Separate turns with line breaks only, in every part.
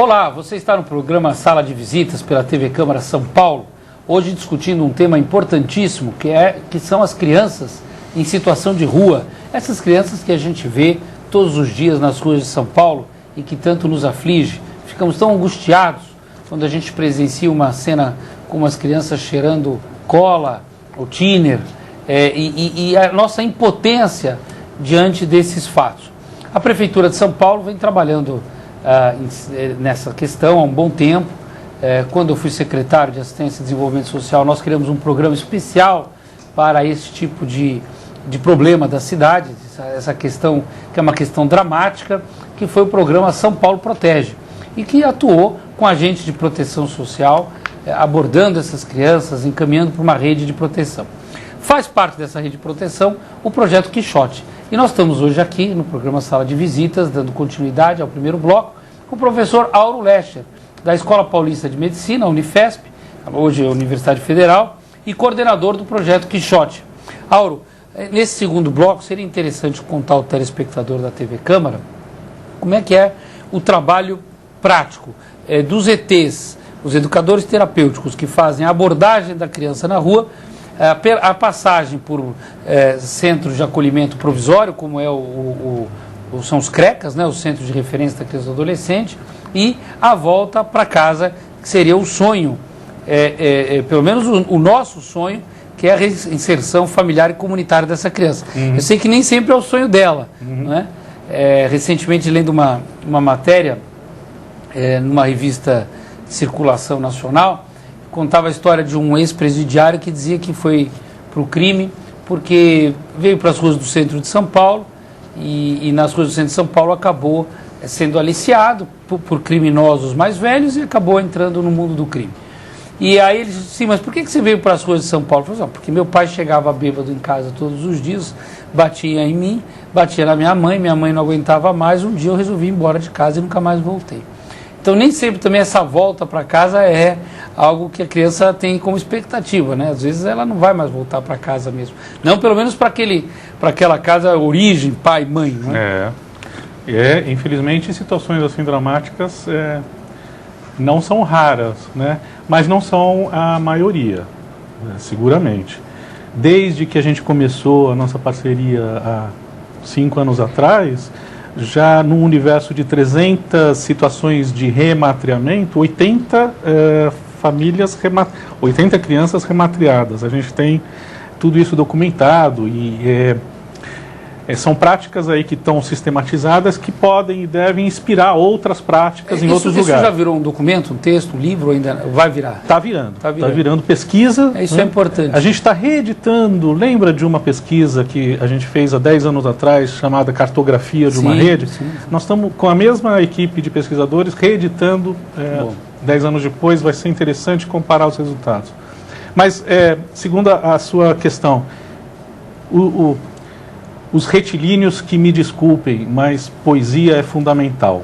Olá, você está no programa Sala de Visitas pela TV Câmara São Paulo, hoje discutindo um tema importantíssimo que são as crianças em situação de rua. Essas crianças que a gente vê todos os dias nas ruas de São Paulo e que tanto nos aflige. Ficamos tão angustiados quando a gente presencia uma cena com umas crianças cheirando cola ou thinner e a nossa impotência diante desses fatos. A Prefeitura de São Paulo vem trabalhando nessa questão há um bom tempo. Quando eu fui secretário de Assistência e Desenvolvimento Social, nós criamos um programa especial para esse tipo de problema da cidade, essa questão que é uma questão dramática, que foi o programa São Paulo Protege, e que atuou com agentes de proteção social, abordando essas crianças, encaminhando para uma rede de proteção. Faz parte dessa rede de proteção o projeto Quixote. E nós estamos hoje aqui no programa Sala de Visitas, dando continuidade ao primeiro bloco, com o professor Auro Lescher, da Escola Paulista de Medicina, Unifesp, hoje é a Universidade Federal, e coordenador do projeto Quixote. Auro, nesse segundo bloco seria interessante contar ao telespectador da TV Câmara como é que é o trabalho prático dos ETs, os educadores terapêuticos que fazem a abordagem da criança na rua, a passagem por centros de acolhimento provisório, como são os CRECAS, né, os Centros de Referência da Criança e do Adolescente, e a volta para casa, que seria o sonho, pelo menos o nosso sonho, que é a reinserção familiar e comunitária dessa criança. Eu sei que nem sempre é o sonho dela. Né? Recentemente, lendo uma matéria numa revista de circulação nacional, contava a história de um ex-presidiário que dizia que foi para o crime porque veio para as ruas do centro de São Paulo e nas ruas do centro de São Paulo acabou sendo aliciado por criminosos mais velhos e acabou entrando no mundo do crime. E aí ele disse, sim, mas por que você veio para as ruas de São Paulo? Eu falei, porque meu pai chegava bêbado em casa todos os dias, batia em mim, batia na minha mãe não aguentava mais, um dia eu resolvi ir embora de casa e nunca mais voltei. Então nem sempre também essa volta para casa é algo que a criança tem como expectativa, né? Às vezes ela não vai mais voltar para casa mesmo. Não, pelo menos para aquela casa origem, pai, mãe, né?
Infelizmente situações assim dramáticas não são raras, né? Mas não são a maioria, né? Seguramente. Desde que a gente começou a nossa parceria há 5 anos atrás, já no universo de 300 situações de rematriamento, 80 80 crianças rematriadas. A gente tem tudo isso documentado e são práticas aí que estão sistematizadas que podem e devem inspirar outras práticas em outros lugares.
Isso já virou um documento, um texto, um livro, ainda vai virar?
Está virando pesquisa.
Isso, né? É importante.
A gente está reeditando, lembra de uma pesquisa que a gente fez há 10 anos atrás, chamada Cartografia de uma Rede?
Sim.
Nós estamos com a mesma equipe de pesquisadores reeditando, 10 anos depois, vai ser interessante comparar os resultados. Mas, segundo a sua questão, os retilíneos que me desculpem, mas poesia é fundamental.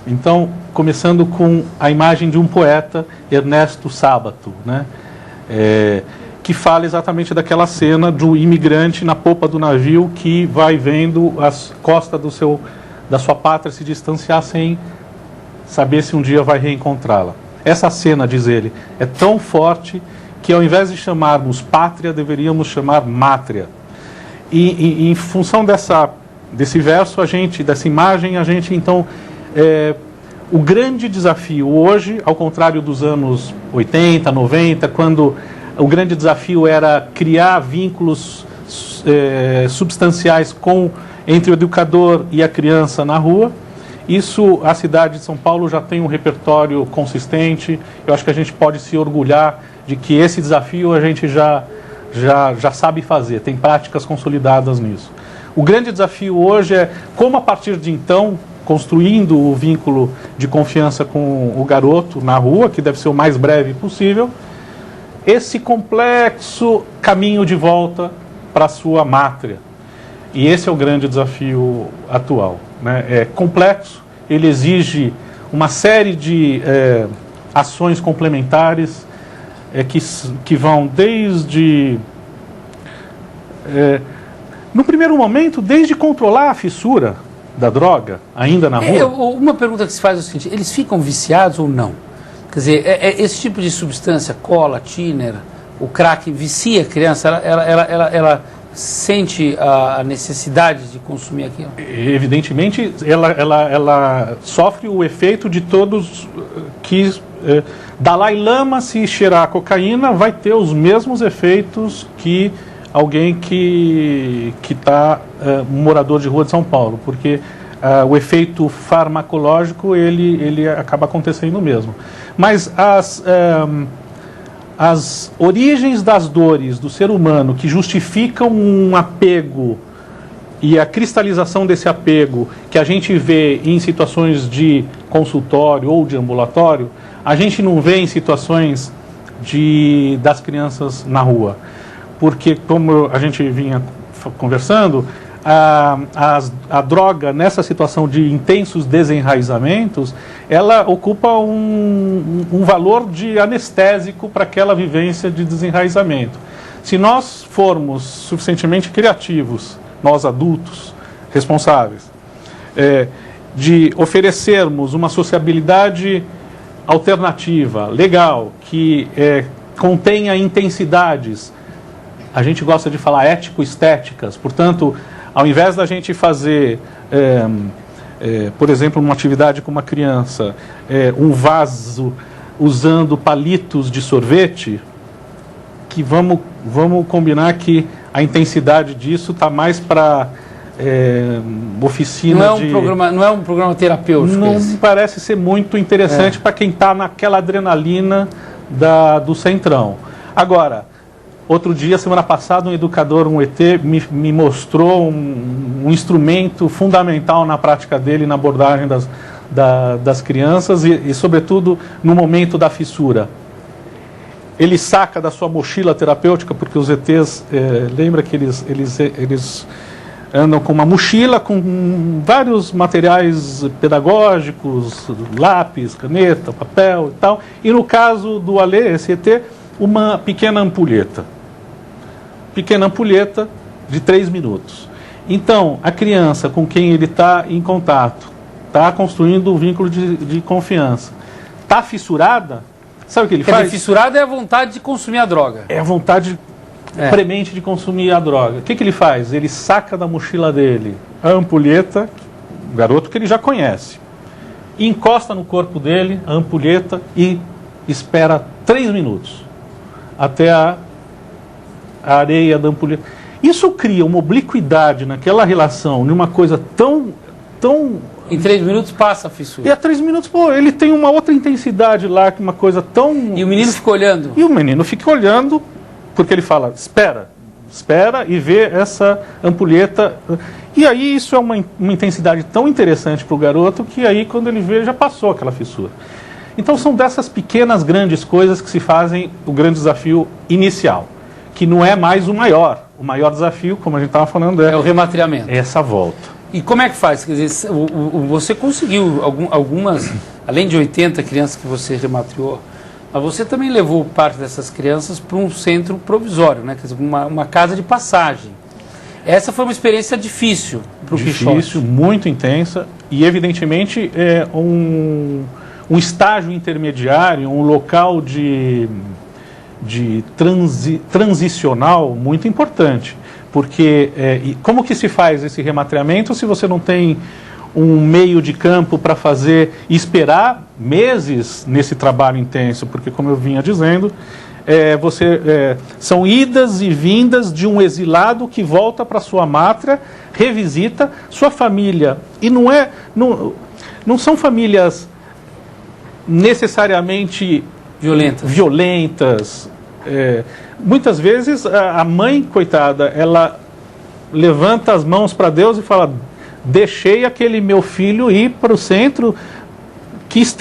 Então, começando com a imagem de um poeta, Ernesto Sábato, né? Que fala exatamente daquela cena do imigrante na popa do navio que vai vendo as costas da sua pátria se distanciar sem saber se um dia vai reencontrá-la. Essa cena, diz ele, é tão forte que ao invés de chamarmos pátria, deveríamos chamar mátria. E em função desse verso, dessa imagem, a gente então, o grande desafio hoje, ao contrário dos anos 80, 90, quando o grande desafio era criar vínculos substanciais entre o educador e a criança na rua, a cidade de São Paulo já tem um repertório consistente. Eu acho que a gente pode se orgulhar de que esse desafio a gente já sabe fazer, tem práticas consolidadas nisso. O grande desafio hoje é como, a partir de então, construindo o vínculo de confiança com o garoto na rua, que deve ser o mais breve possível, esse complexo caminho de volta para a sua mátria. E esse é o grande desafio atual, né? É complexo, ele exige uma série de ações complementares, que vão desde, no primeiro momento, desde controlar a fissura, da droga, ainda na rua?
Uma pergunta que se faz é o seguinte, eles ficam viciados ou não? Quer dizer, esse tipo de substância, cola, thinner, o crack, vicia a criança? Ela sente a necessidade de consumir aquilo?
Evidentemente, ela sofre o efeito de todos que... Dalai Lama, se cheirar cocaína, vai ter os mesmos efeitos que alguém que está morador de rua de São Paulo, porque o efeito farmacológico ele acaba acontecendo mesmo. Mas as origens das dores do ser humano que justificam um apego e a cristalização desse apego que a gente vê em situações de consultório ou de ambulatório, a gente não vê em situações das crianças na rua. Porque, como a gente vinha conversando, a droga, nessa situação de intensos desenraizamentos, ela ocupa um valor de anestésico para aquela vivência de desenraizamento. Se nós formos suficientemente criativos, nós adultos, responsáveis, de oferecermos uma sociabilidade alternativa, legal, que contenha intensidades, a gente gosta de falar ético-estéticas, portanto, ao invés da gente fazer, por exemplo, numa atividade com uma criança, um vaso usando palitos de sorvete, que vamos combinar que a intensidade disso está mais para oficina
não é um programa terapêutico.
Não me parece ser muito interessante para quem está naquela adrenalina do centrão. Agora, outro dia, semana passada, um educador, um ET, me mostrou um instrumento fundamental na prática dele, na abordagem das crianças e, sobretudo, no momento da fissura. Ele saca da sua mochila terapêutica, porque os ETs, lembra que eles andam com uma mochila com vários materiais pedagógicos, lápis, caneta, papel e tal. E no caso do Alê, esse ET, uma pequena ampulheta. Pequena ampulheta de 3 minutos. Então, a criança com quem ele está em contato, está construindo um vínculo de confiança, está fissurada, sabe o que ele faz?
Fissurada é a vontade de consumir a droga.
É a vontade premente de consumir a droga. O que ele faz? Ele saca da mochila dele a ampulheta, o garoto que ele já conhece, encosta no corpo dele a ampulheta e espera 3 minutos até a areia da ampulheta. Isso cria uma obliquidade naquela relação, numa coisa tão...
Em 3 minutos passa a fissura.
E a 3 minutos, ele tem uma outra intensidade lá, uma coisa tão...
E o menino fica olhando.
E o menino fica olhando, porque ele fala, espera e vê essa ampulheta. E aí isso é uma intensidade tão interessante para o garoto, que aí quando ele vê, já passou aquela fissura. Então são dessas pequenas, grandes coisas que se fazem o grande desafio inicial, que não é mais o maior. O maior desafio, como a gente estava falando,
é o rematriamento.
É essa volta.
E como é que faz? Quer dizer, você conseguiu algumas, além de 80 crianças que você rematriou, mas você também levou parte dessas crianças para um centro provisório, né? Quer dizer, uma casa de passagem. Essa foi uma experiência difícil para o Quixote.
Difícil, muito intensa e, evidentemente, um estágio intermediário, um local de transicional muito importante. Porque como que se faz esse rematriamento se você não tem um meio de campo para fazer e esperar meses nesse trabalho intenso? Porque, como eu vinha dizendo, são idas e vindas de um exilado que volta para sua mátria, revisita sua família. E não são famílias necessariamente violentas. Muitas vezes a mãe, coitada, ela levanta as mãos para Deus e fala: deixei aquele meu filho ir para o centro que esteve